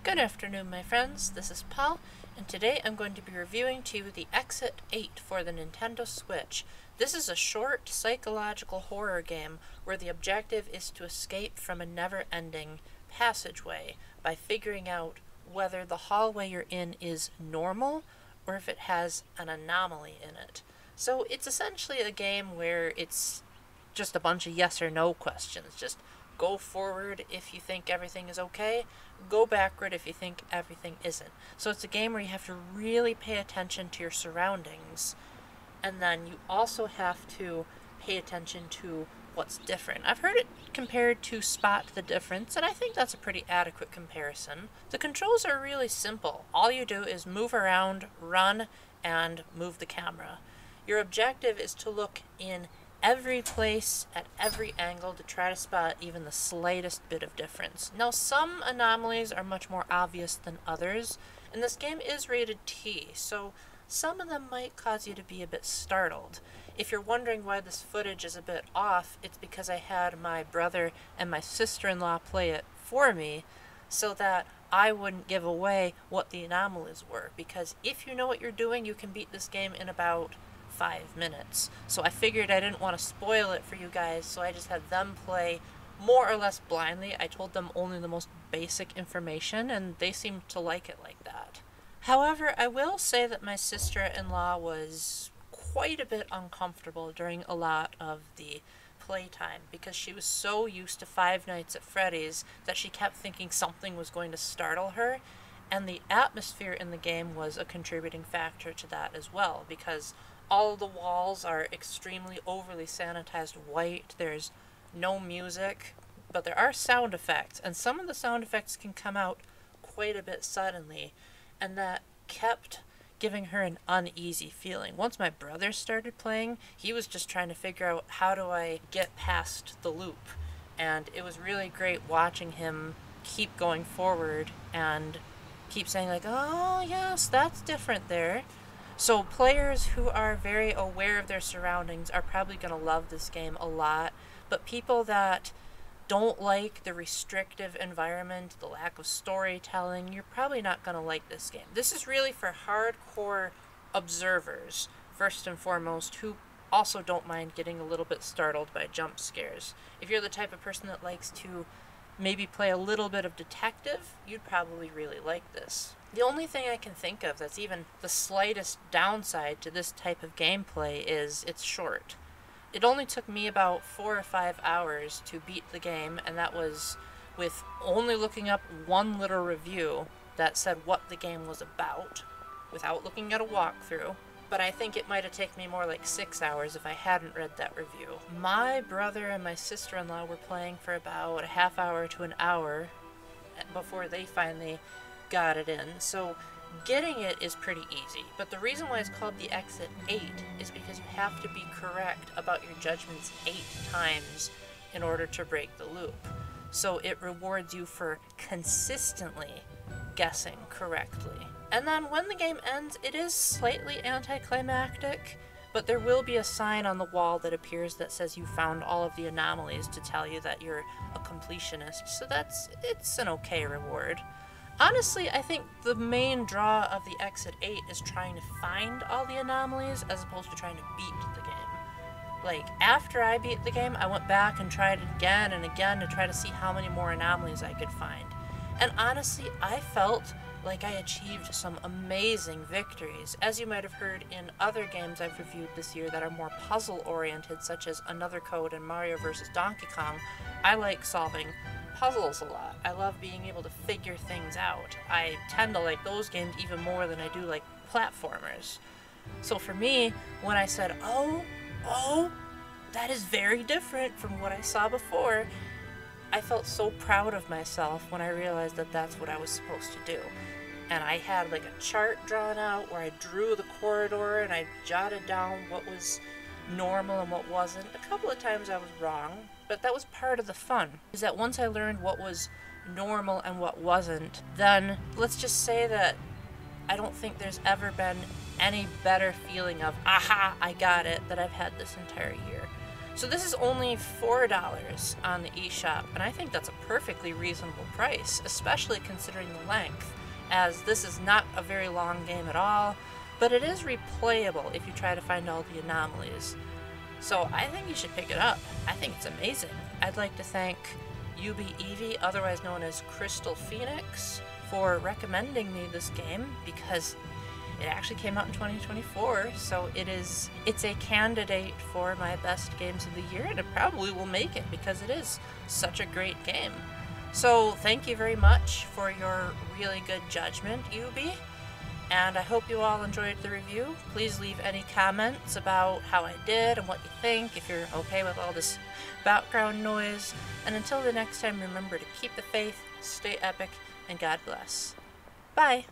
Good afternoon, my friends. This is Paul, and today I'm going to be reviewing to you the Exit 8 for the Nintendo Switch. This is a short psychological horror game where the objective is to escape from a never-ending passageway by figuring out whether the hallway you're in is normal or if it has an anomaly in it. So it's essentially a game where it's just a bunch of yes or no questions. Just go forward if you think everything is okay, go backward if you think everything isn't. So it's a game where you have to really pay attention to your surroundings, and then you also have to pay attention to what's different. I've heard it compared to Spot the Difference, and I think that's a pretty adequate comparison. The controls are really simple. All you do is move around, run, and move the camera. Your objective is to look in every place at every angle to try to spot even the slightest bit of difference. Now, some anomalies are much more obvious than others, and this game is rated T, so some of them might cause you to be a bit startled. If you're wondering why this footage is a bit off, it's because I had my brother and my sister-in-law play it for me so that I wouldn't give away what the anomalies were, because if you know what you're doing, you can beat this game in about 5 minutes. So I figured I didn't want to spoil it for you guys, so I just had them play more or less blindly. I told them only the most basic information, and they seemed to like it like that. However, I will say that my sister-in-law was quite a bit uncomfortable during a lot of the playtime because she was so used to Five Nights at Freddy's that she kept thinking something was going to startle her, and the atmosphere in the game was a contributing factor to that as well, because all of the walls are extremely overly sanitized white. There's no music, but there are sound effects, and some of the sound effects can come out quite a bit suddenly, and that kept giving her an uneasy feeling. Once my brother started playing, he was just trying to figure out how do I get past the loop, and it was really great watching him keep going forward and keep saying like, oh yes, that's different there. So players who are very aware of their surroundings are probably going to love this game a lot, but people that don't like the restrictive environment, the lack of storytelling, you're probably not going to like this game. This is really for hardcore observers, first and foremost, who also don't mind getting a little bit startled by jump scares. If you're the type of person that likes to maybe play a little bit of detective, you'd probably really like this. The only thing I can think of that's even the slightest downside to this type of gameplay is it's short. It only took me about 4 or 5 hours to beat the game, and that was with only looking up one little review that said what the game was about, without looking at a walkthrough. But I think it might have taken me more like 6 hours if I hadn't read that review. My brother and my sister-in-law were playing for about a half hour to an hour before they finally got it in, so getting it is pretty easy. But the reason why it's called the Exit 8 is because you have to be correct about your judgments 8 times in order to break the loop. So it rewards you for consistently guessing correctly. And then when the game ends, it is slightly anticlimactic, but there will be a sign on the wall that appears that says you found all of the anomalies to tell you that you're a completionist, so it's an okay reward. Honestly, I think the main draw of the Exit 8 is trying to find all the anomalies as opposed to trying to beat the game. Like, after I beat the game, I went back and tried it again and again to try to see how many more anomalies I could find. And honestly, I felt like I achieved some amazing victories. As you might have heard in other games I've reviewed this year that are more puzzle-oriented, such as Another Code and Mario vs. Donkey Kong, I like solving puzzles a lot. I love being able to figure things out. I tend to like those games even more than I do like platformers. So for me, when I said, oh, that is very different from what I saw before, I felt so proud of myself when I realized that that's what I was supposed to do. And I had like a chart drawn out where I drew the corridor and I jotted down what was normal and what wasn't. A couple of times I was wrong, but that was part of the fun, is that once I learned what was normal and what wasn't, then let's just say that I don't think there's ever been any better feeling of, aha, I got it, that I've had this entire year. So this is only $4 on the eShop, and I think that's a perfectly reasonable price, especially considering the length, as this is not a very long game at all, but it is replayable if you try to find all the anomalies. So I think you should pick it up. I think it's amazing. I'd like to thank Ubi Evie, otherwise known as Crystal Phoenix, for recommending me this game, because it actually came out in 2024, so it's a candidate for my best games of the year, and it probably will make it because it is such a great game. So thank you very much for your really good judgment, Ubi, and I hope you all enjoyed the review. Please leave any comments about how I did and what you think, if you're okay with all this background noise. And until the next time, remember to keep the faith, stay epic, and God bless. Bye!